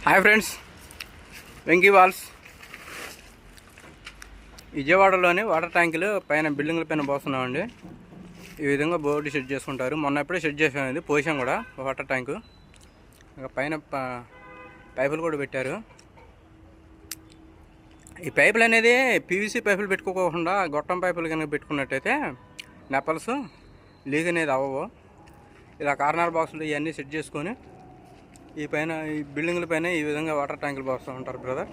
Hi friends, Venky walls విజయవాడలోని water ట్యాంకులు పైన బిల్డింగ్ల పైన పోస్తున్నామండి. ఈ విధంగా బోర్డు సెట్ చేసుకుంటారు. మొన్న ఎప్పుడే సెట్ చేసాం, పోసాం కూడా వాటర్ ట్యాంకు. పైన పైపులు కూడా పెట్టారు. ఈ పైపులు అనేది పీవీసీ పైపులు పెట్టుకోకుండా గొట్టం పైపులు కనుక పెట్టుకున్నట్టయితే నెపల్స్ లీక్ అనేది అవ్వవు. ఇలా కార్నర్ బాక్సులు ఇవన్నీ సెట్ చేసుకొని ఈ పైన ఈ బిల్డింగ్ల పైన ఈ విధంగా వాటర్ ట్యాంకులు పోస్తూ ఉంటారు బ్రదర్.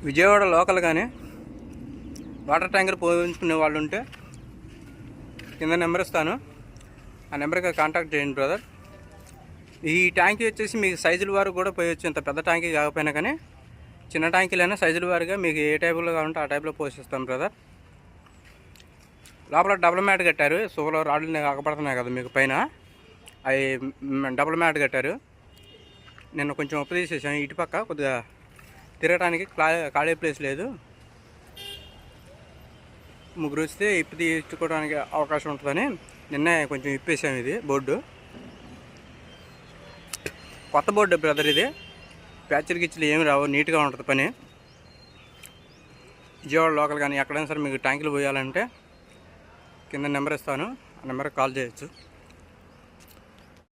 విజయవాడ లోకల్ కానీ వాటర్ ట్యాంకర్ పోయించుకునే వాళ్ళు ఉంటే కింద నెంబర్ ఇస్తాను, ఆ నెంబర్కి కాంటాక్ట్ చేయండి బ్రదర్. ఈ ట్యాంకీ వచ్చేసి మీకు సైజుల వారు కూడా పోయొచ్చు. ఇంత పెద్ద ట్యాంకీ కాకపోయినా కానీ చిన్న ట్యాంకీలైనా సైజుల వారుగా మీకు ఏ టైపులో కావాలంటే ఆ టైప్లో పోషిస్తాం బ్రదర్. లోపల డబుల్ మ్యాట్ కట్టారు. సోలో రాడ్లు ఆగపడుతున్నాయి కదా మీకు పైన, అవి డబుల్ మ్యాట్ కట్టారు. నిన్న కొంచెం ఉప్పు తీసేసాం. ఇటు పక్క కొద్దిగా తిరగడానికి ఖాళీ ప్లేస్ లేదు. ముగ్గురు వస్తే ఇప్పు తీసుకోవడానికి అవకాశం ఉంటుందని నిన్నే కొంచెం ఇప్పేసాం. ఇది బోర్డు కొత్త బోర్డు బ్రదర్. ఇది ప్యాచులు గిచ్చులు ఏమి రావు, నీట్గా ఉంటుంది పని. విజయవాడ లోకల్ కానీ ఎక్కడైనా సరే మీకు ట్యాంకులు పోయాలంటే కింద నెంబర్ ఇస్తాను, ఆ నెంబర్కి కాల్ చేయొచ్చు.